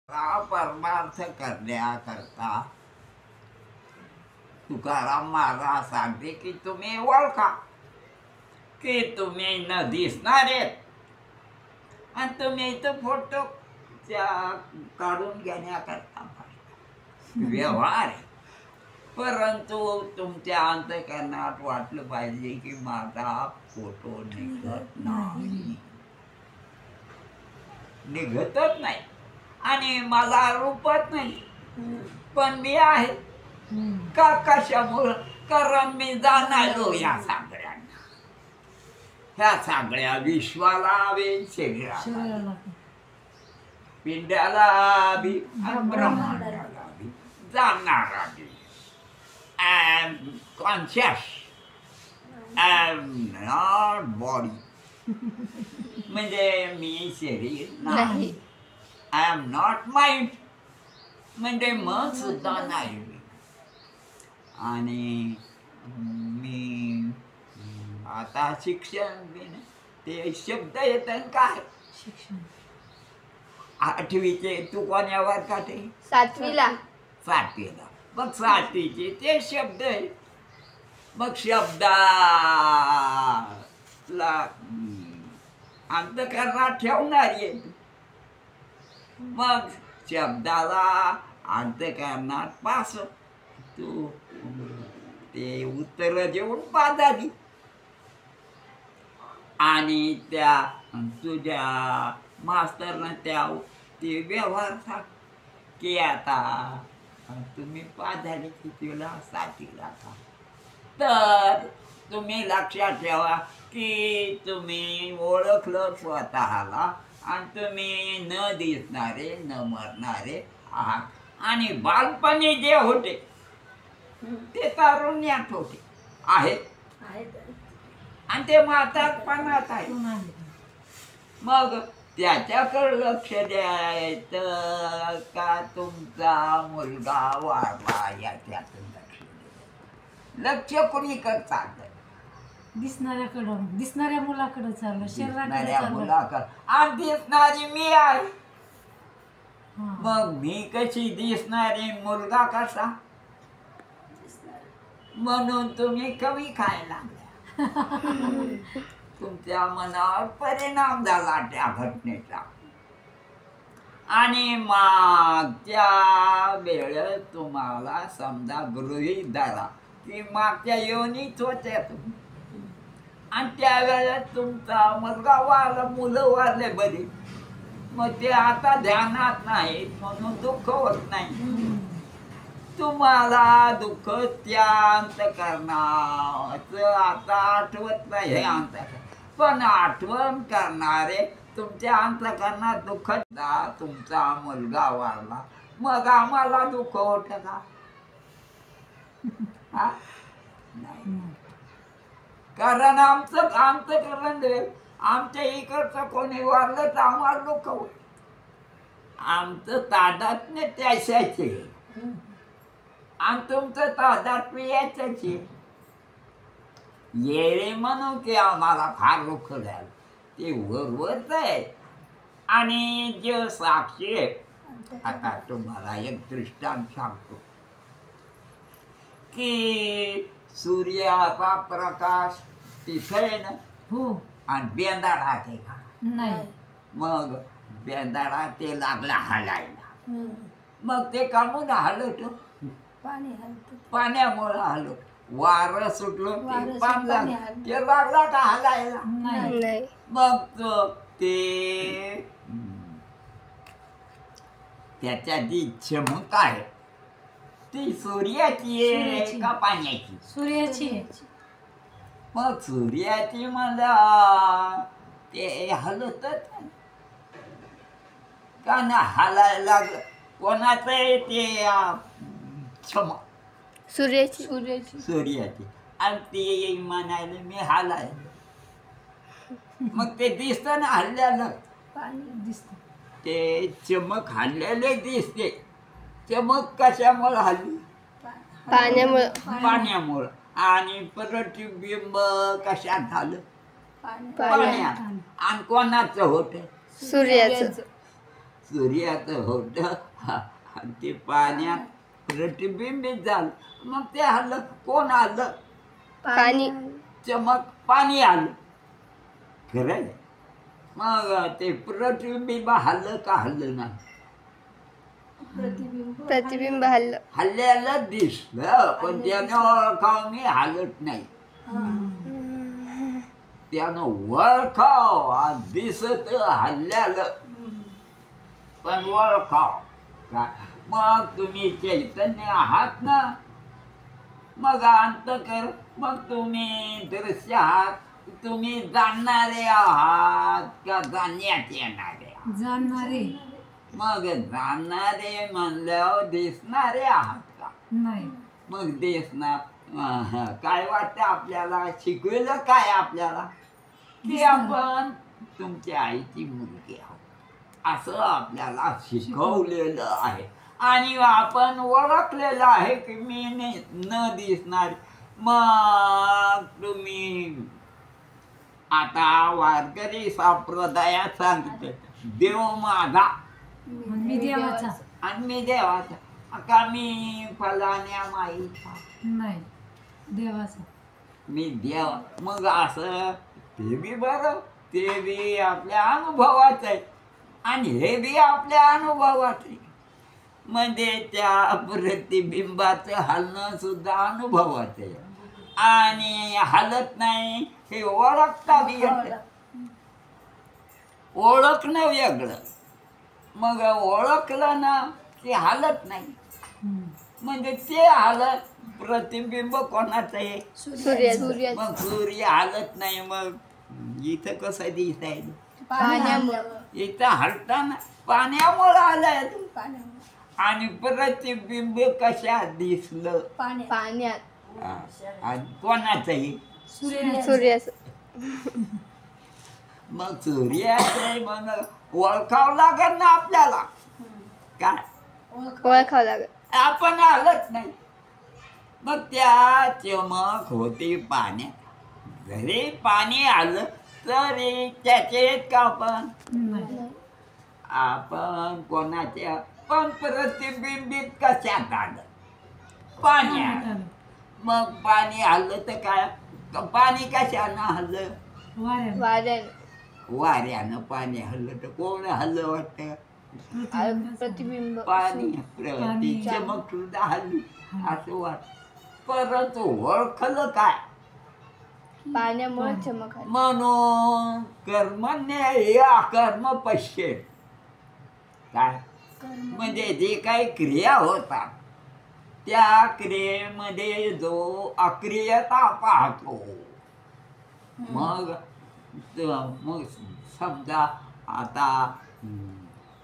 हा परमार्थ करण्याकरता तुकाराम महाराज सांगते की तुम्ही ओळखा की तुम्ही न दिसणारे आणि तुम्ही इथं फोटो काढून घेण्याकरता व्यवहार आहे. परंतु तुमच्या अंतःकरणात वाटलं पाहिजे की माझा फोटो निघत नाही, निघतच नाही आणि मला रूपच नाही, पण मी आहे का? कशामुळं? कारण मी जाणारो या सगळ्यांना, ह्या सगळ्या विश्वाला बी, शरीराला, पिंड्याला बी, ब्रह्मांडाला बी जाणारा बी. I am conscious. I am not body. म्हणजे मी शरीर नाही. I am not mind. म्हणजे मन सुद्धा नाही. आणि मी आता शिक्षण ते शब्द येतात काय शिक्षण 8वीचे तू कोण्या वर्गात आहे? 7वीला. 7वीला. मग 7वीचे ते शब्द आहे. मग शब्दाला अंतःकरणात ठेवणारी आहे. मग शब्दाला अंतःकरणात पास तू ते उत्तर देऊन पादाली आणि त्या तुझ्या मास्तरनं ते व्यवहार सांग की आता तुम्ही पादाली की तुला 7वीला का. तर तुम्ही लक्षात ठेवा की तुम्ही ओळखलं स्वतःला आणि तुम्ही न दिसणारे न मरणारे आहात. आणि बालपणी जे होते ते तारुण्यात होते आहेत आणि ते म्हातारपणात आहे. मग त्याच्याकडे लक्ष द्यायचं का तुमचा मुलगा वारला याच्यातून लक्ष कोणीकडे चाललं? दिसणाऱ्याकडं, दिसणाऱ्या मुलाकडे चाललं, दिसणाऱ्या मुलाकडे. आणि दिसणारी मी आहे. मग मी कशी दिसणारी, मुलगा कसा? म्हणून तुम्ही कमी खायला तुमच्या मनावर परिणाम झाला त्या घटनेचा. आणि मागच्या वेळेस तुम्हाला समजा गृहीत धरा की मागच्या योनीत होत्या तुम्ही आणि त्यावेळेस तुमचा मुलगा वारला, मुलं वारले बरी. मग ते आता ध्यानात नाहीत म्हणून दुःख होत नाही. तुम्हाला दुःख त्या अंतःकरणाचं आता आठवत नाही हे अंतःकरण, पण आठवण करणारे तुमच्या अंतःकरणात दुःख. तुमचा मुलगा वारला मग आम्हाला दुःख होत का? नाही. कारण आमचं अंतःकरण आमच्या इकडचं कोणी वारलं तर आम्हाला दुःख होत. आमचं तादात्म्य त्याच्याचे आणि तुमचं तादात्म्य याच्याचे. येरे म्हणून की आम्हाला फार दुःख झालं ते वरवरच आहे. आणि जे साक्षी आहे, आता तुम्हाला एक दृष्टांत सांगतो की सूर्याचा प्रकाश तिथे आहे ना, हो, आणि बेंदाडा ते का नाही. मग बेंदाडा ते लागला हलायला. मग ते कामून हलत, पाण्यामुळे हलत. वारं सुटलं ते पाणी लागलं, ते लागला का हलायला? नाही. मग ते त्याच्या जी चमक आहे ती सूर्याची आहे का पाण्याची? सूर्याची. मग सूर्याची मला ते हलतच का ना हलायला लागलं. कोणाचं आहे ते चमक? सूर्याची. सूर्याची. आणि ते म्हणायला मी हलाय. मग ते दिसतं ना हल्ल्याला, दिसत ते चमक हल्लेले दिसते. चमक कशामुळे हल्ली? पाण्यामुळं. आणि प्रतिबिंब कशात झालं? पाण्यात. आणि कोणाचं होतं? सूर्याचं. सूर्याचं होतं आणि ते पाण्यात प्रतिबिंबित झालं. मग ते आलं, कोण आलं? पाणी चमक पाणी आलं. खरं आहे. मग ते प्रतिबिंब हल्लं का हल्लं नाही? प्रतिबिंब हल्लं. हल्ल्याला दिसलं पण त्यानं ओळखाव मी हालत नाही. त्यानं ओळखाव दिसत हल्ल्याला पण ओळखाव का? मग तुम्ही चैतन्य आहात ना, मग अंतकर, मग तुम्ही दृश्य आहात. तुम्ही जाणणारे आहात का जाणण्यात येणारे आहात? जाणणारे मग जाणणारे म्हणल्यावर दिसणारे आहात का? नाही. मग दिसणार काय वाटतं आपल्याला? शिकवलं काय आपल्याला? की आपण तुमच्या आईची मुलगी आहोत असं आपल्याला शिकवलेलं आहे. आणि आपण ओळखलेलं आहे की मी न दिसणार. मग तुम्ही आता वारकरी संप्रदायात सांगितलं देव माझा मी देवाचा आणि मी देवाचा का? मी फलाण्या माईचा नाही, देवाचा. मी देव. मग असं ते बी बरं, ते बी आपल्या अनुभवाचं आहे आणि हे बी आपल्या अनुभवाचं आहे. म्हणजे त्या प्रतिबिंबाचं हलणं सुद्धा अनुभवाचं आहे आणि हलत नाही हे ओळखता बी येतं. ओळखणं वेगळं. मग ओळखलं ना ते हालत नाही. म्हणजे ते हालत प्रतिबिंब कोणाचं आहे? सूर्य मग सूर्य हालत नाही. मग इथं कसं दिसायचं? पाण्यामुळं. इथं हलताना पाण्यामुळं आलंय. आणि प्रतिबिंब कशात दिसलं? पाण्यात. आणि कोणाचंही? सूर्याचं. मग सूर्याचं मग ओळखावं लागेल ना आपल्याला. काय ओळखावं लागत. आपण हलत नाही. मग त्या चमक होती पाण्यात. जरी पाणी आलं तरी त्याचे का आपण? नाही. आपण कोणाच्या पण प्रतिबिंबित कशात आलं? पाण्यात. मग पाणी आलं तर काय? पाणी कशानं हल्लं? वाऱ्यानं. वाऱ्यानं पाणी हल्लं तर कोण हल्लं वाटतं? प्रतिबिंब. पाणी चमक सुद्धा हल्ली असं वाटत. परंतु ओळखलं काय? पाण्यामुळे चमक आली. म्हणून कर्मण्य हे अकर्म पश्ये. काय म्हणजे जे काही क्रिया होतात त्या क्रियेमध्ये जो अक्रियता पाहतो. मग मग समजा आता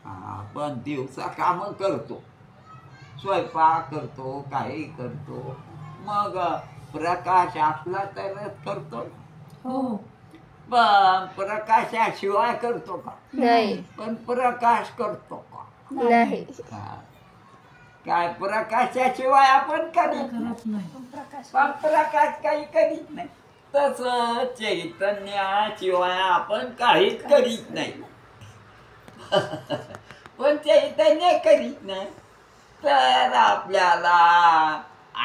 आपण दिवसा कामं करतो, स्वयंपाक करतो, काही करतो. मग प्रकाश असला तरच करतो. हो. पण प्रकाशाशिवाय करतो का? नाही. पण प्रकाश करतो का? नाही. काय प्रकाशाशिवाय आपण करीत नाही. पण प्रकाश काही करीत नाही. तसं चैतन्याशिवाय आपण काहीच करीत नाही. पण चैतन्य करीत नाही. तर आपल्याला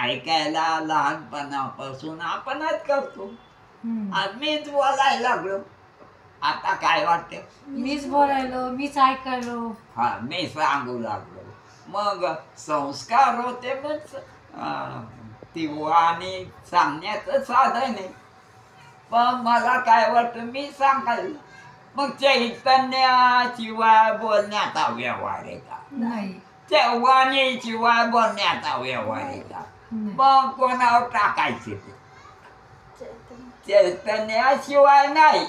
ऐकायला लहानपणापासून आपणच करतो. मीच बोलायला लागलो. आता काय वाटतं? मीच बोलायलो, मीच ऐकायलो. हा, मी सांगू लागलो. मग संस्कार होते. पण ती वाणी सांगण्याचं साधन आहे. पण मला काय वाटतं मी सांगायला. मग चैतन्याशिवाय बोलण्याचा व्यवहार आहे का? नाही. त्या वाणीशिवाय बोलण्याचा व्यवहार आहे का? मग कोणावर टाकायचे ते? चैतन्याशिवाय नाही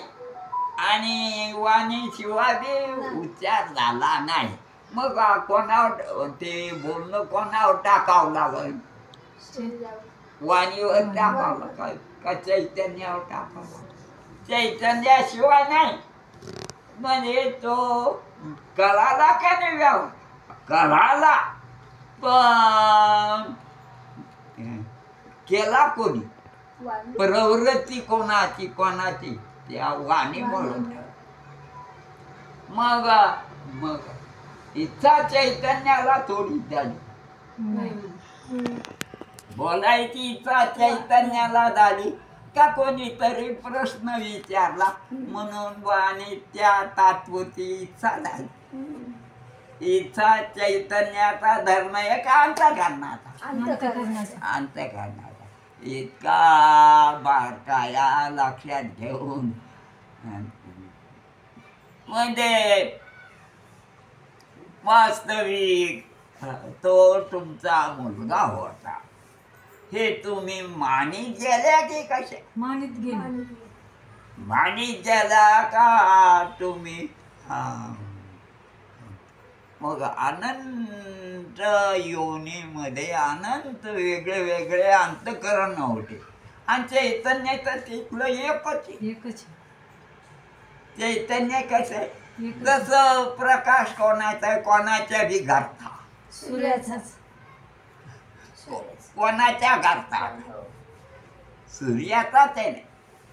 आणि वाणीशिवाय बी उच्चार झाला नाही. मग कोणावर ते बोलणं कोणावर टाकावं लागेल? वाणीवर टाकावं लागेल का चैतन्यावर टाकावं? चैतन्याशिवाय नाही. म्हणजे तो कळाला का नाही? व्याव कळाला. पण केला कोणी? प्रवृत्ती कोणाची कोणाची? त्या वाणी म्हणून. मग मग इच्छा चैतन्याला थोडी झाली. नाही. बोलायची इच्छा चैतन्याला झाली का कोणीतरी प्रश्न विचारला म्हणून आणि त्या तात्पुरती इच्छा झाली. इच्छा चैतन्याचा धर्म एक अंतःकरणाचा. अंतःकरणाचा इतका बारकाया लक्षात घेऊन म्हणजे वास्तविक तो तुमचा मुलगा होता हे तुम्ही मानित गेल्या की कसे? मानित गेले. मानित गेला का तुम्ही? मग अनंत योनीमध्ये अनंत वेगळे वेगळे अंतःकरण होते आणि चैतन्य तर तिथलं एकच आहे. एकच. चैतन्य कसं आहे? एकच. जसं प्रकाश कोणाचा कोणाच्या बी घरता, सूर्याचाच. कोणाच्या घरता सूर्याचाच आहे ना.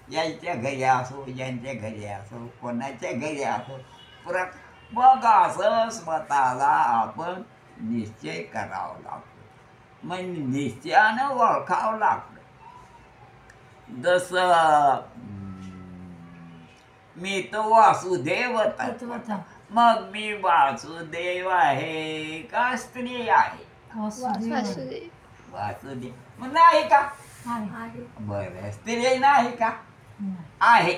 यांच्या घरी असो यांच्या घरी असो कोणाच्या घरी असो मग असं स्वतःला आपण निश्चय करावा लागतो. मग निश्चयानं ओळखावं लागतं. जसं मी तो वासुदेव तत्वता. मग मी वासुदेव आहे का स्त्री आहे? वासुदेव. वासुदेव मग नाही का? आहे. बरं स्त्री नाही का? नाही. आहे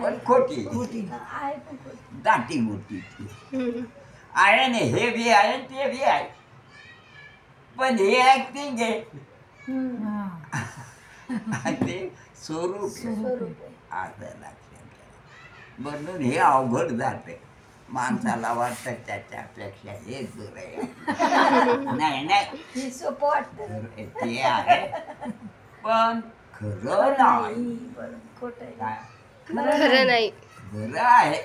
पण खोटी खोटी. दाटी मोठी आहे ना. हे बी आहे आणि ते बी आहे पण हे ऍक्टिंग आहे हा. ते स्वरूप स्वरूप. असं लक्षात घ्या. म्हणून हे अवघड जाते. माणसाला वाटतं त्याच्यापेक्षा हे दूर आहे. नाही नाही सोपं वाटतं. ते आहे पण खरं नाही. काय? खरं नाही. बरं आहे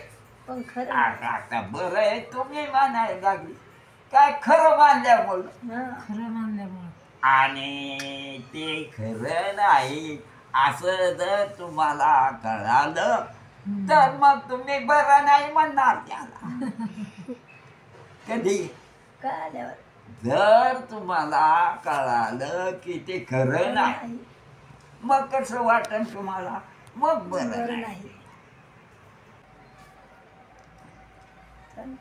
पण खरं आता बरं आहे तुम्ही मानायला लागली काय खरं मानल्यामुळं खरं मानल्यामुळे. आणि ते खरं नाही असं जर तुम्हाला कळालं तर मग तुम्ही बरं नाही म्हणणार त्याला. कधी कळाल्यावर जर तुम्हाला कळालं की ते खरं नाही मग कसं वाटेल तुम्हाला? मग बरं नाही.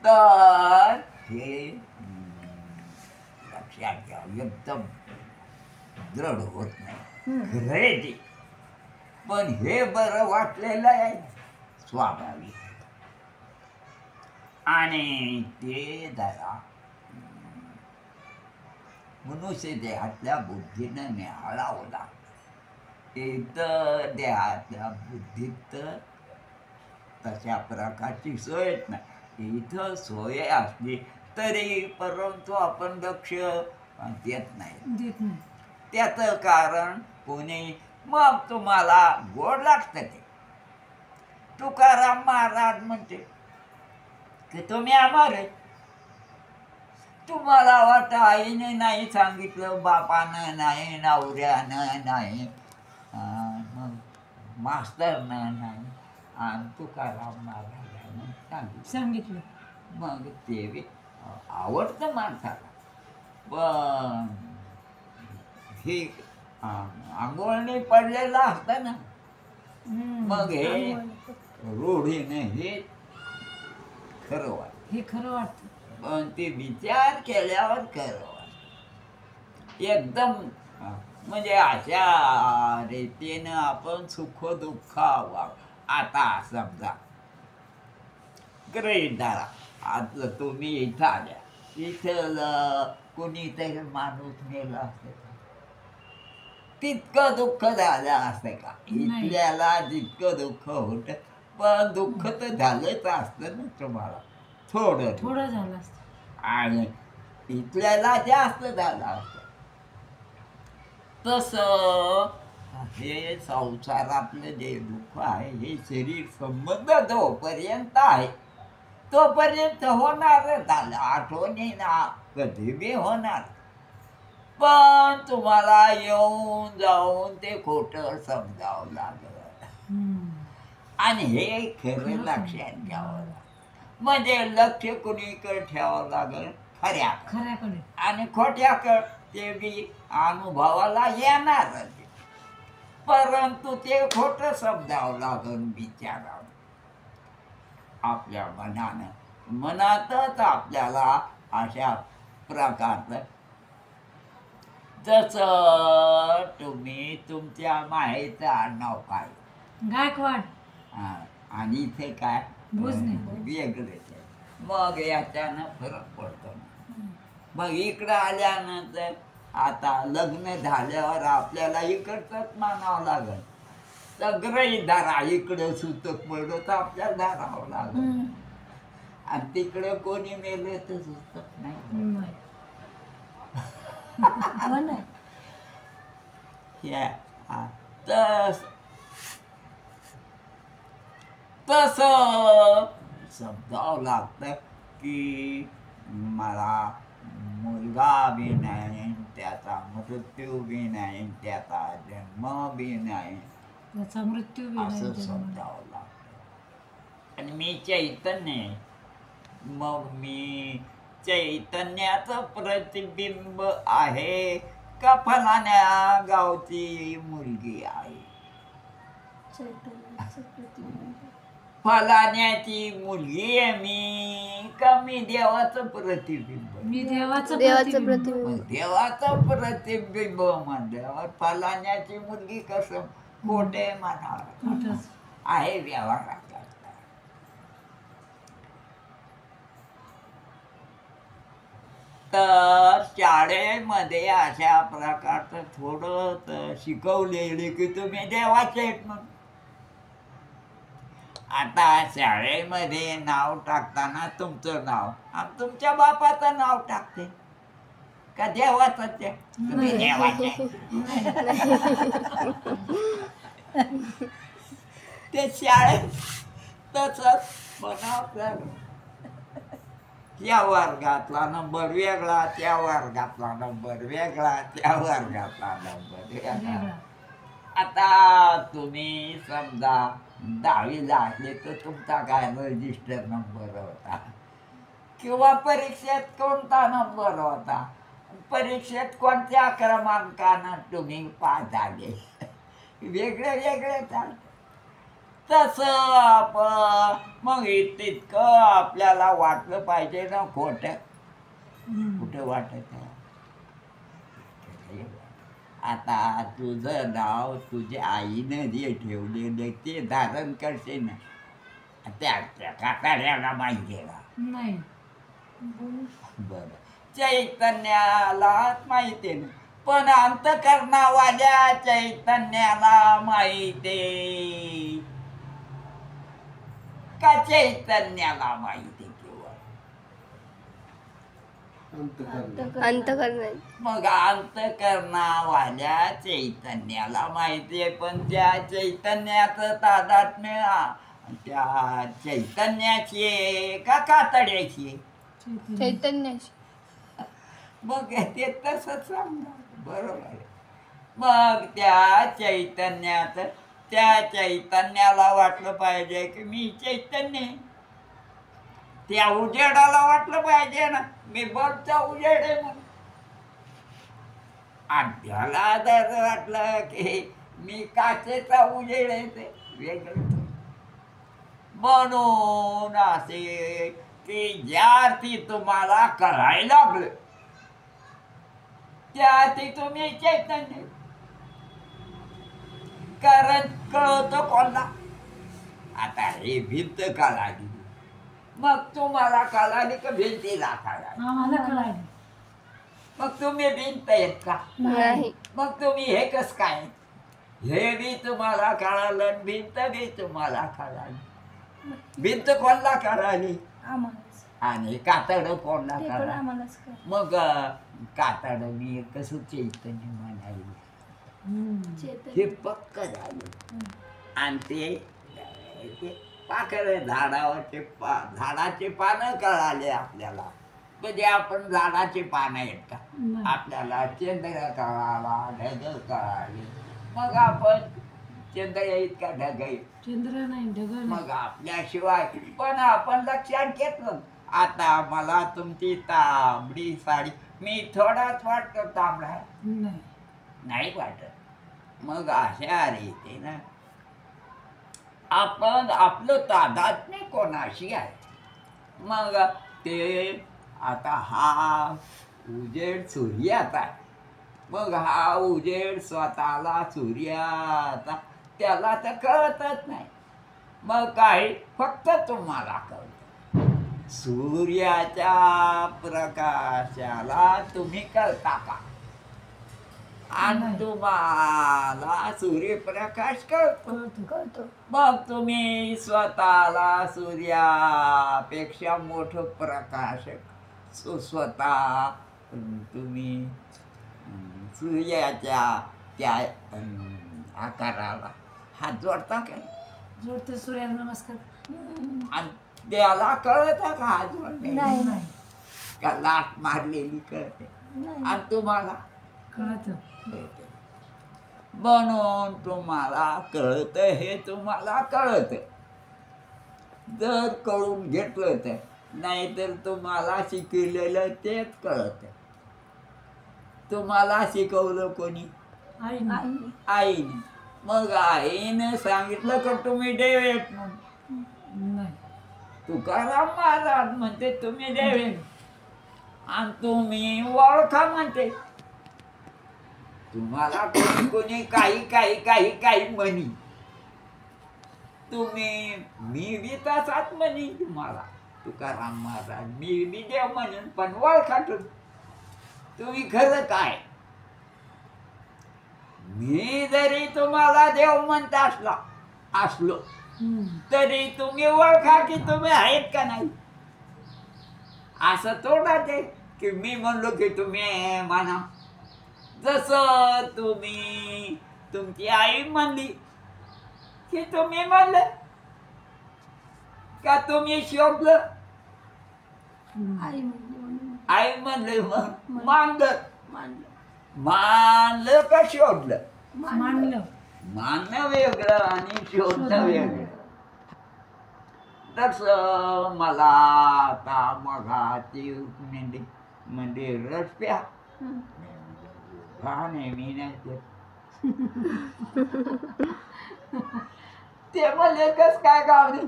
तर हे लक्षात घ्या. एकदम दृढ होत नाही. खरं आहे ते पण हे बरं वाटलेलं आहे स्वाभाविक आणि ते जरा मनुष्य देहातल्या बुद्धीनं निहाळावं लागतं. इथं देहातल्या बुद्धीत तशा प्रकारची सोयच नाही. इथं सोय असली तरी परंतु आपण लक्ष देत नाही. त्याचं कारण कोणी मग तुम्हाला गोड लागतं ते. तुकाराम महाराज म्हणते की तुम्ही आम्हाला तुम्हाला वाटतं आईने नाही सांगितलं, बापानं नाही, नवऱ्यानं नाही, मग मास्तरनं नाही आणि तुकाराम महाराजांना सांगितलं. मग ते आवडतं माणसाला पण हे आंघोळणी पडलेलं असतं ना मग हे रूढीने हे खरं वाटतं. हे खरं वाटतं पण ते विचार केल्यावर खरं वाटतं. एकदम म्हणजे अशा रीतीनं आपण सुख दुःख आता समजा गृहीत धरा. आता तुम्ही इथं आल्या इथं कोणीतरी माणूस मेला असेल तितकं दुःख झालं असतं का? इथल्याला जितकं दुःख होतं पण दुःख तर झालंच असतं ना तुम्हाला. थोडं थोडं झालं असतं आणि इथल्याला जास्त झालं असतं. तसं हे संसारातलं जे दुःख आहे हे शरीर संबंध जोपर्यंत आहे तोपर्यंत होणारच झालं. आठवणी ना कधी बी होणार पण तुम्हाला येऊन जाऊन ते खोटं समजावं लागलं आणि हे खरं लक्षात घ्यावं लागतं. म्हणजे लक्ष कुणीकडे ठेवावं लागेल खऱ्या खऱ्याकडे. आणि खोट्याकडे ते बी अनुभवाला येणार परंतु ते खोटं समजावं लागेल बिचारावं आपल्या मनानं मनातच आपल्याला अशा प्रकारचं जसं तुम्ही तुमच्या माहेरचं आडनाव काय गायकवाड. हा, आणि इथे काय भोजने. वेगळेच आहे. मग याच्यानं फरक पडतो ना. मग इकडं आल्यानंतर आता लग्न झाल्यावर आपल्याला इकडचंच मानावं लागेल सगळंही धारा इकडं सुतक पडलं तर आपल्याला धारावं लागेल आणि तिकडं कोणी मेलं तर सुतक नाही नाही. हो ना. या हा. तसं समजावं लागतं की मला मुलगा बी नाही त्याचा मृत्यू बी नाही त्याचा जन्म बी नाही त्याचा मृत्यू बी नाही, असं जन्म. समजावं लागतं आणि मी चैतन्य आहे. मग मी चैतन्याचं प्रतिबिंब आहे का फलाण्या गावची मुलगी आहे चैतन्याचं प्रतिबिंब. फलाण्याची मुलगी आहे मी का मी देवाचं प्रतिबिंब मी देवाचं देवाचं प्रतिबिंब. प्रतिबिंब. मग देवाचं प्रतिबिंब म्हणल्यावर फलाण्याची मुलगी कसं खोटे म्हणावं खोटंच. आहे व्यवहारात तर शाळेमध्ये अशा प्रकारचं थोडं शिकवलेले की तुम्ही देवाचे आहेत म्हणून आता शाळेमध्ये नाव टाकताना तुमचं नाव आणि तुमच्या बापाचं नाव टाकते का देवाचं ते तुम्ही देवाचे ते शाळेत तसंच म्हणावं या वर्गातला नंबर वेगळा त्या वर्गातला नंबर वेगळा त्या वर्गातला नंबर वेगळा वेगळा. आता तुम्ही समजा 10वीला असले तर तुमचा काय रजिस्टर नंबर होता किंवा परीक्षेत कोणता नंबर होता परीक्षेत कोणत्या क्रमांकानं तुम्ही पास झाले वेगळे वेगळे चालते तसं आपण मग तितकं आपल्याला वाटलं पाहिजे ना खोटं कुठं वाटत आहे आता तुझं नाव तुझ्या आईनं जे ठेवलेलं ते धारण करते ना त्या काकाऱ्याला माहिती आहे का नाही. बरं चैतन्याला माहिती ना पण अंतकरणावाल्या चैतन्याला माहिती का चैतन्याला माहिती किंवा अंतकरण. मग अंतकरणावाल्या चैतन्याला माहिती आहे पण त्या चैतन्याचं तादात्म्य त्या चैतन्याची आहे का कातड्याची आहे चैतन्य. चैतन्याची. मग ते तसंच सांगणार बरोबर आहे मग त्या चैतन्याला वाटलं पाहिजे की मी चैतन्य आहे. त्या उजेडाला वाटलं पाहिजे ना मी बघचा उजेड आहे म्हणून आणि त्याला जर वाटलं की मी काचेचा उजेड आहे ते वेगळं म्हणून असे की ज्या अर्थी तुम्हाला कळायला लागलं त्या अर्थी तुम्ही चैतन्य कारण कळतं कोणला आता हे भिंत कळाली मग तुम्हाला कळाली का भिंतीला कळाली आम्हाला कळाली. मग तुम्ही भिंत आहेत का नाही. मग तुम्ही हे कस काय हे बी तुम्हाला कळालं आणि भिंत बी तुम्हाला कळाली भिंत कोणला कळाली आम्हालाच. आणि कातड कोणला ते पण कळाली आम्हालाच कळलं. मग कातड मी कसं चैतन्य म्हणाली चैतन्य. हे पक्क झालं आणि ते पाकळे झाडावरचे झाडाचे पानं कळाले आपल्याला म्हणजे आपण झाडाचे पानं आहेत का नाही. आपल्याला चंद्र कळाला ढग कळाले मग आपण चंद्र इतका ढगाई चंद्र नाही ढग नाही. मग आपल्याशिवाय पण आपण लक्षात घेतलं आता मला तुमची तांबडी साडी मी थोडाच वाटतो तांबडा नाही. नाही वाटत मग अशा रीती ना आपण आपलं तादात्म्य कोणाशी आहे मग ते आता हा उजेड सूर्याचा आहे मग हा उजेड स्वतःला सूर्याचा त्याला तर कळतच नाही मग काही फक्त तुम्हाला कळतं सूर्याच्या प्रकाशाला तुम्ही कळता का आणि तुम्हाला सूर्यप्रकाश कळतो कळतो मग तुम्ही स्वतःला सूर्यापेक्षा मोठं प्रकाशक स्वतः तुम्ही सूर्याच्या त्या आकाराला हात जोडता काय जोडते सूर्याला नमस्कार. आणि त्याला कळत का हात जोडणे नाही नाही का लाट मारलेली कळते नाही आणि तुम्हाला कळत. कळते म्हणून तुम्हाला कळतं हे तुम्हाला कळतं जर कळून घेतलं तर नाहीतर तुम्हाला शिकलेलं तेच कळतं तुम्हाला शिकवलं कोणी आई आई आईने मग आईने सांगितलं का तुम्ही देव आहेत म्हणून नाही. तुकाराम महाराज म्हणते तुम्ही देव आहेत आणि तुम्ही ओळखा म्हणते तुम्हाला कोणी कोणी काही काही काही काही म्हणी तुम्ही मी बी तसाच म्हणी तुम्हाला तुकाराम महाराज मी बी देव म्हणून पण ओळखा तुम्ही खरं काय मी जरी तुम्हाला देव म्हणत असलो तरी तुम्ही ओळखा की तुम्ही आहेत का नाही असं थोडा ते की मी म्हणलो की तुम्ही म्हणा जसं तुम्ही तुमची आई म्हणली की तुम्ही म्हणलं का तुम्ही शोधलं आई म्हणली आई म्हणले मग मानलं मानलं मानलं का शोधलं मानलं. मानणं वेगळं आणि शोधणं वेगळं तसं मला आता मगाची म्हणजे रस प्या नेहमी नाही ते म्हणले कस काय गावली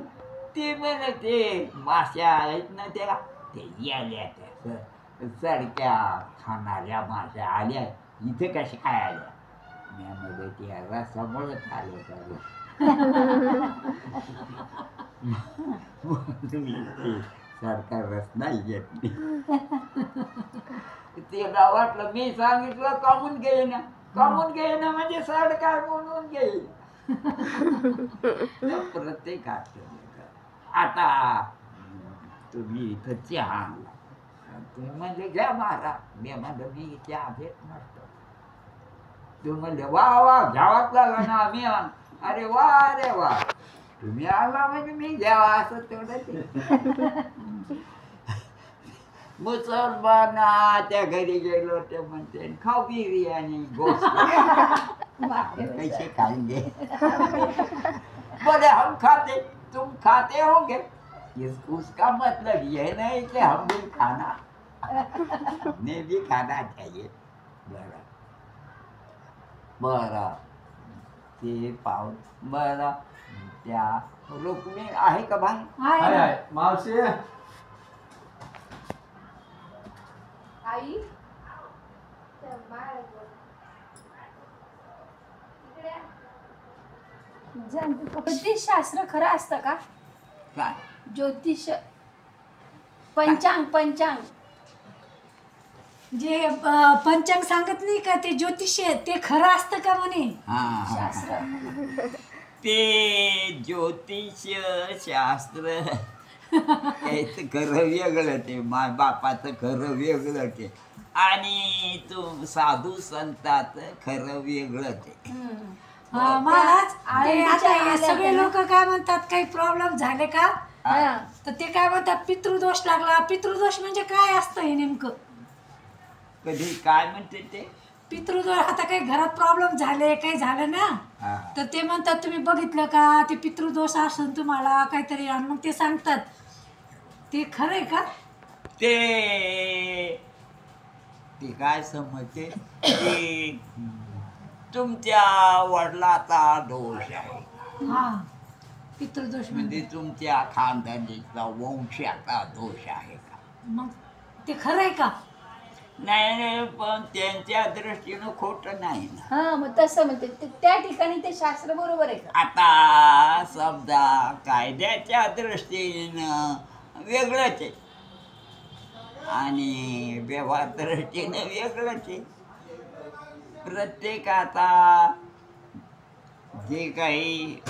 ती म्हणे ते माश्या आहेत ना त्याला ते याल्या त्या सडक्या खाणाऱ्या माश्या आल्या इथे कशा काय आल्या मी त्या रसामुळेच आले चालू सारखा रस नाही घेत तिला वाटलं मी सांगितलं कामून घेईना म्हणजे साडका म्हणून घेईल प्रत्येकात आता तुम्ही इथं चहा आणला तुम्ही म्हणजे घ्या मारा मी म्हणलं मी चहा घेत नसतो तुम्ही म्हणले वा वा घ्यावाच लागला ना आम्ही अरे वा तुम्ही आला म्हणजे मी घ्यावा असं तेवढं मुसलमानाच्या घरी गेलो ते म्हणते खाऊ बिर्याणी गोष्ट कैसे खाएंगे बोले हम खाते तुम खाते होंगे उसका मतलब ये नहीं कि हम भी खाना हमें भी खाना चाहिए बरं ते पाहून बरं त्या रुक्मिणी आहे का भाई हाय हाय मावशी आई ज्योतिष शास्त्र खरं असतं का काय ज्योतिष पंचांग जे पंचांग सांगत नाही का ते ज्योतिष्य ते खरं असतं का म्हणे. हा शास्त्र ते ज्योतिष शास्त्र याचं खरं वेगळं ते माय बापाचं खरं वेगळं ते आणि तू साधू संताचं खरं वेगळं ते महाराज ते आता हे आळंदीच्या सगळे लोक काय म्हणतात काही प्रॉब्लेम झाले का हा. तर ते काय म्हणतात पितृदोष लागला. पितृदोष म्हणजे काय असतं हे नेमकं. कधी काय म्हणते ते पितृदोष आता काही घरात प्रॉब्लेम झाले काही झालं ना हा. तर ते म्हणतात तुम्ही बघितलं का ते पितृदोष असून तुम्हाला काहीतरी आणि मग ते सांगतात ते खरं आहे का? ते काय समजते की तुमच्या वडिलाचा दोष आहे, हा पितृदोष म्हणजे तुमच्या खानदानीचा वंशाचा दोष आहे का? मग ते खरं आहे का? नाही नाही, पण त्यांच्या दृष्टीनं खोटं नाही ना. हा मग तसं म्हणते त्या ठिकाणी ते शास्त्र बरोबर आहे का? आता समजा कायद्याच्या दृष्टीनं वेगळंच आहे आणि व्यवहार दृष्टीनं वेगळंच आहे. प्रत्येकाचा जे काही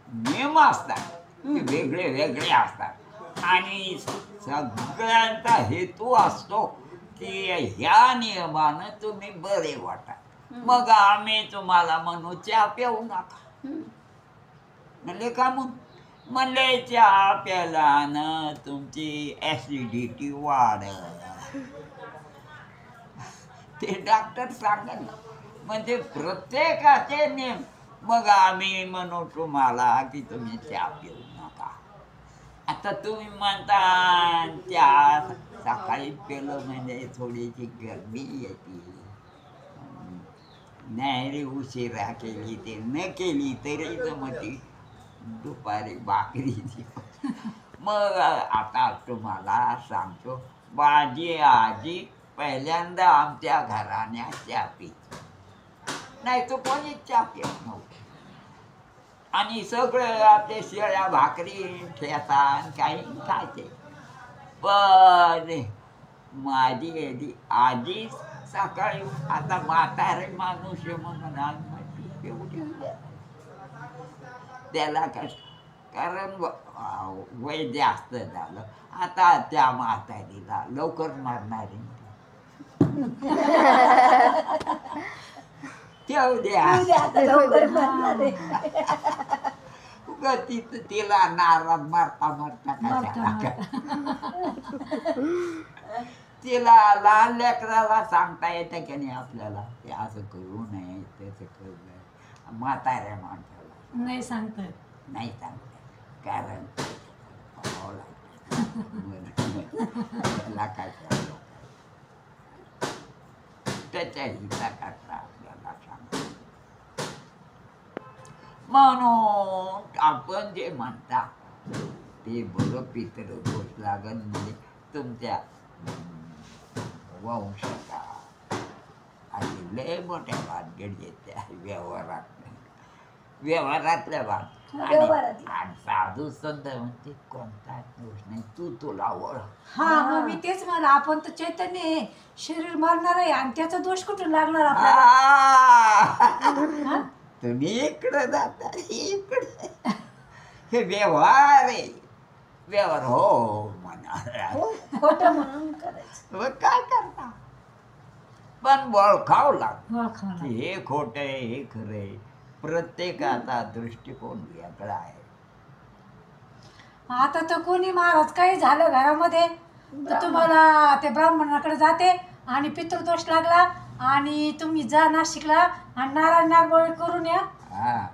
नियम असतात ते वेगळे वेगळे असतात आणि सगळ्यांचा हेतू असतो की ह्या नियमानं तुम्ही बरे वाटा, मग आम्ही तुम्हाला म्हणू चहा पिऊ नका. म्हणले का म्हणले चहा प्यायल्यानं तुमची ॲसिडिटी वाढत, ते डॉक्टर सांगेल ना. म्हणजे प्रत्येकाचे नियम. मग आम्ही म्हणू तुम्हाला की तुम्ही चहा पिऊ नका. आता तुम्ही म्हणता चहा सकाळी पिलं म्हणजे थोडीशी गरमी येते, नाही रे उशिरा केली ते न केली तरी जमती, दुपारी भाकरी. मग आता तुम्हाला सांगतो, माझी आजी पहिल्यांदा आमच्या घराण्यात चहा पित नाही, तो कोणी चहा पित नव्हतं आणि सगळं आपले शेळ्या भाकरी ठेचा काही खायचे. पण माझी आजी सकाळी, आता म्हातारे माणूस म्हणून त्याला कारण वय जास्त झालं. आता त्या म्हातारीला लवकर मारणारी ठेव द्या, तिला नाराज मारता मारता तिला लहान लेकराला सांगता येतं की नाही आपल्याला, ते असं करू नये तसं करू नये. म्हाताऱ्या माणसाला नाही सांगतात, नाही सांगता, कारण त्याला काय त्याच्या हिताकरता आपल्याला सांगतो. म्हणून आपण जे म्हणता ते बरं पितृदोष लागन म्हणजे तुमच्या वंशाचा अशी लय मोठ्या भानगडी येत्या व्यवहारातल्या भाग. आणि साधू संत म्हणते कोणताच दोष नाही, तुला ओळख. हा मग मी तेच म्हणा, आपण तर चैतन्य आहे, शरीर मारणार आहे आणि त्याचा दोष कुठून लागणार आपल्याला? तुम्ही इकडे जाता, इकडे हे व्यवहार आहे, व्यवहार हो म्हणा, खोटं म्हणून करायचं. मग काय करता, पण ओळखावं लागतं ओळखावं की हे खोट आहे हे खरं आहे. प्रत्येकाचा दृष्टिकोन वेगळा आहे. आता तर कोणी महाराज काही झालं घरामध्ये तर तुम्हाला ते ब्राह्मणाकडे जाते आणि पितृदोष लागला आणि तुम्ही जा नाशिकला आणि नारायण नागबळी करून या, हा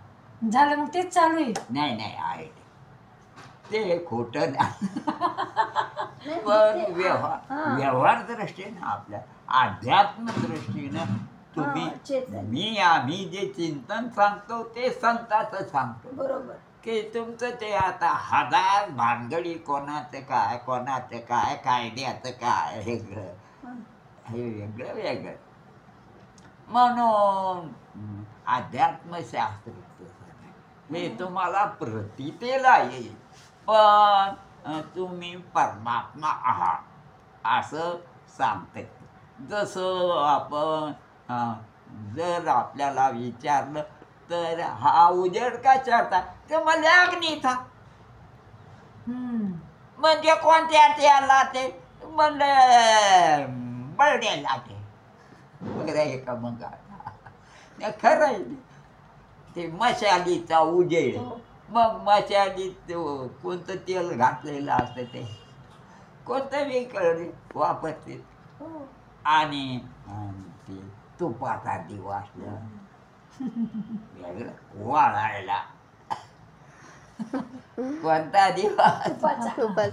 झालं. मग तेच चालू आहे. नाही नाही आहे ते खोटं नाही. पण व्यवहार दृष्टीनं आपल्या अध्यात्म दृष्टीनं तुम्ही आम्ही जे चिंतन सांगतो ते संताचं सांगतो. बरोबर की तुमचं ते आता हजार भानगडी, कोणाचं काय कायद्याचं काय वेगळं, हे वेगळं वेगळं. म्हणून अध्यात्मशास्त्र हे तुम्हाला प्रतीतेला येईल, पण तुम्ही परमात्मा आहात असं सांगते. जसं आपण जर आपल्याला विचारलं तर हा उजेड का चढता, तर मला अग्नी था म्हणजे कोणत्या त्याला ते म्हणलं बळड्याला ते वगैरे आहे का. मग खरं आहे ते मशालीचा उजेड. मग मशालीत कोणतं तेल घातलेलं असतं ते कोणतं वेगळं वापरते आणि ते तुपाचा दिवा असला वेगळं वाळायला कोणता दिवा तुपाचा.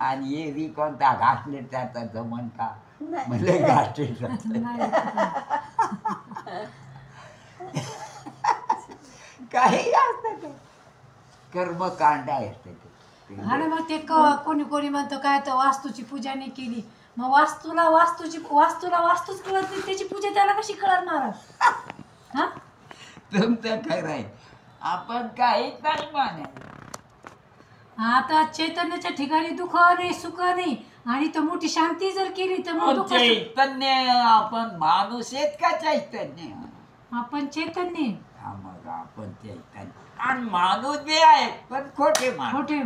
आणि एरवी कोणता घासले त्याचा जमन का नाही. म्हणजे घासले काही असतं ते कर्मकांड असते ते आणि मग ते कोणी कोणी म्हणतो काय तर वास्तूची पूजा नाही केली. मग वास्तूला वास्तूच कळत नाही, त्याची पूजा त्याला कशी कळणार? हा, तुमचं खरं आहे. आपण काहीच नाही मानायचं. आता चैतन्याच्या ठिकाणी दुःख नाही, सुख नाही, आणि तर मोठी शांती जर केली तर मग दुःख चैतन्य आपण माणूस आहेत का चैतन्य? आपण चैतन्य. हा मग आपण चैतन्य आणि माणूस बी आहे पण खोटे माणूस. खोटे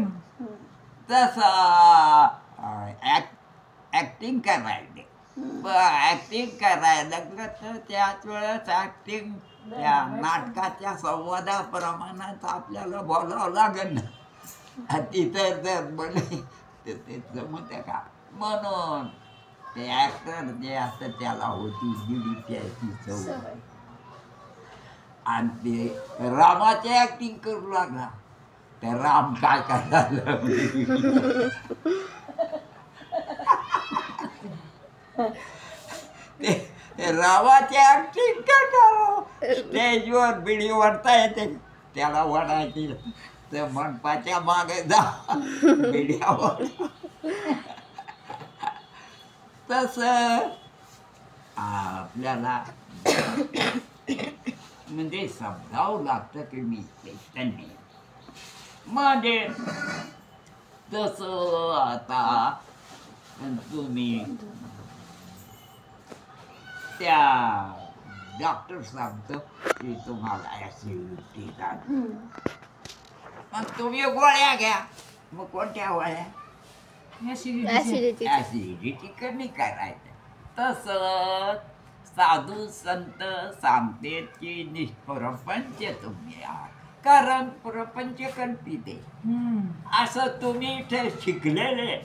तसं ऍक्टिंग करायला ऍक्टिंग करायला लागलं तर त्याच वेळेस ऍक्टिंग त्या नाटकाच्या संवादाप्रमाणात आपल्याला बोलावं लागेल ना. तिथं जर बोलले तर ते जमतं का? म्हणून ते ऍक्टर जे असतं त्याला होती बिडी प्यायची सवय. आणि ते रामाची ऍक्टिंग करू लागला तर राम काय करायला ते रामाची ऍक्टिंग करणार स्टेजवर बिडी वरता येते त्याला वडायची तर मंडपाच्या मागे जा बिड्यावर. तस आपल्याला म्हणजे समजावं लागतं की मी चैतन्य म्हणजे तसं. आता तुम्ही त्या डॉक्टर सांगतो की तुम्हाला ऍसिडिटी झाली मग तुम्ही गोळ्या घ्या. मग कोणत्या गोळ्या? ऍसिडिटी कमी करायचं. तसं साधू संत सांगते की निष्प्रपंच तुम्ही आहात कारण प्रपंच कल्पित आहे असं तुम्ही इथे शिकलेले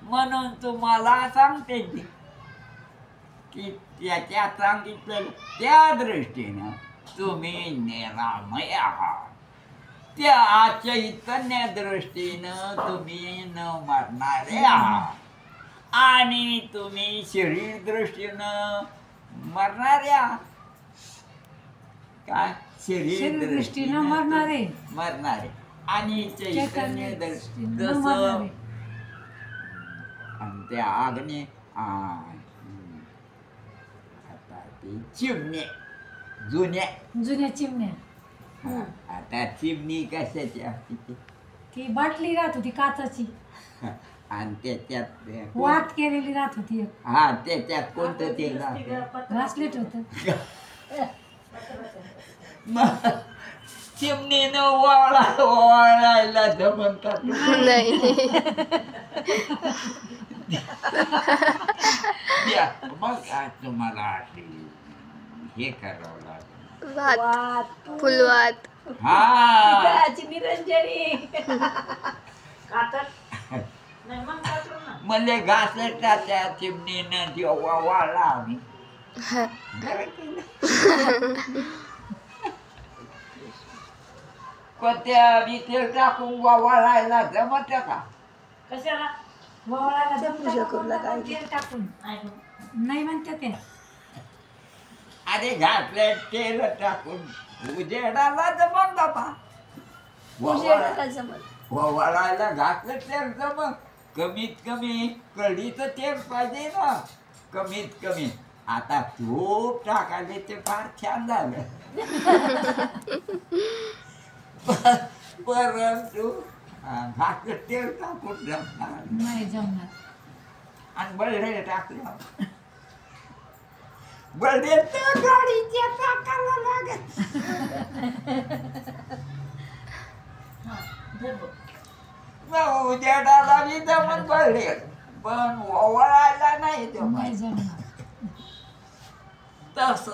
म्हणून तुम्हाला सांगते की त्याच्यात सांगितलं त्या दृष्टीनं तुम्ही निरामय आहात. त्या चैतन्य दृष्टीनं तुम्ही न मरणारे आहात आणि तुम्ही शरीर दृष्टीनं मरणारे आहात. काय शरीर दृष्टीनं मरणारे आणि चैतन्य दृष्टीनं जसं आणि त्या आग्ने आता ते चिमणे जुन्या चिमण्या. आता चिमणी कशाची असते? ती बाटली राहत होती काचाची आणि त्याच्यात वात केलेली राहत होती. हा त्याच्यात कोणतं तेल घासलेट होत. मग चिमणीनं वाळायला जमन का? मग काय तुम्हाला हे करावं लागेल फुलवात हा निरंजनी मले घासले त्या चिमणीनं जेव्हा वाळला आम्ही कोणत्या भीतीला टाकून वाळायला जमत का? कशाला टाकून नाही म्हणते ते. अरे घातले तेल टाकून उजेडाला जमत बाबा. वळायला घातलं तेल जमत. कमीत कमी कढीचं तेल पाहिजे ना कमीत कमी. आता तूप टाकायला ते फार छान झालं परंतु घातलं तेल टाकून जमणार नाही जमणार. आणि बळडे टाकलं बळडे तर गाडीच्या टाकायला लागत. उजेडाला बी जमत बळडे पण ओवळायला नाही जमत. तस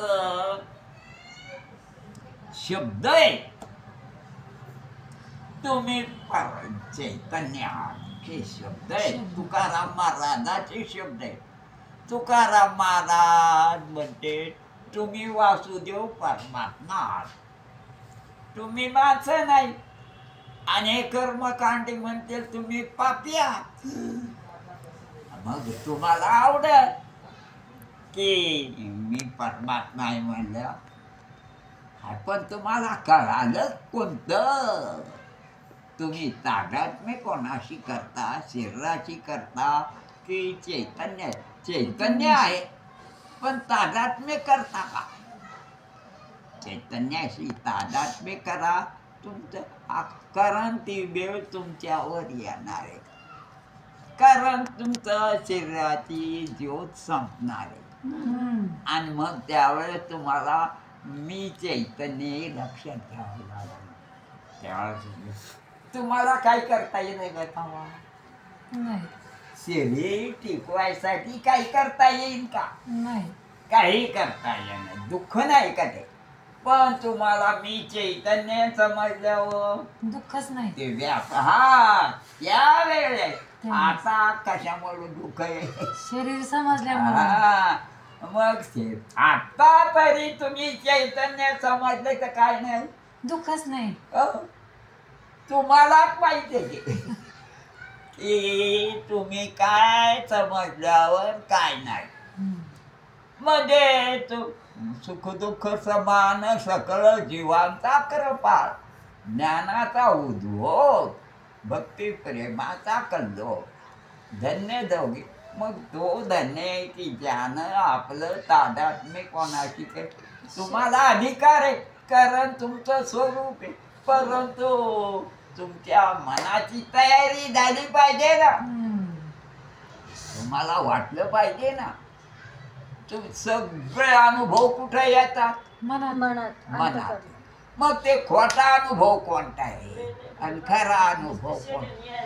शब्द आहे तुम्ही चैतन्य हे शब्द आहे. तुकाराम महाराजाचे शब्द आहे. तुकाराम महाराज म्हणते तुम्ही वासुदेव परमात्मा आहात. तुम्ही माणसं नाही. आणि हे कर्मकांडी म्हणते तुम्ही पापी आहात. मग तुम्हाला आवडत की मी परमात्मा आहे म्हणलं. पण तुम्हाला कळालं कोणतं? तुम्ही तादात्म्य कोणाशी करता? शरीराची करता की चैतन्य? चैतन्य आहे पण तादात्म्य करता का? चैतन्याशी तादात्म्य करा. तुमचं कारण ती वेळ तुमच्यावर येणार आहे. कारण तुमचं शरीराची ज्योत संपणार आहे. आणि मग त्यावेळेस तुम्हाला मी चैतन्य लक्षात घ्यावं लागेल. त्यावेळेस तुम्हाला काय करता येईल गतावा? नाही शरीर टिकवायसाठी काय करता येईल का? नाही. काही करता येणार. दुःख नाही का ते? पण तुम्हाला मी चैतन्य समजल्यावर दुःखच नाही. ते त्या वेळेस आता कशामुळे दुःख आहे? शरीर समजल्यामुळे. मग आता तरी तुम्ही चैतन्य समजले तर काय नाही, दुःखच नाही. तुम्हाला पाहिजे की तुम्ही काय समजल्यावर काय नाही. म्हणजे सुख दुःख समान सकळ जीवांचा कृपाळ, ज्ञानाचा उद्भव, भक्ती प्रेमाचा कल्लोळ, धन्य दोघे. मग तो धन्य आहे की ज्यानं आपलं तादात्म्य कोणाशी के. तुम्हाला अधिकार आहे कारण तुमचं स्वरूप आहे. परंतु तुमच्या मनाची तयारी झाली पाहिजे ना. तुम्हाला वाटलं पाहिजे ना. सगळे अनुभव कुठे येतात? मनात. मग ते खोटा अनुभव कोणता आहे आणि खरा अनुभव कोणता?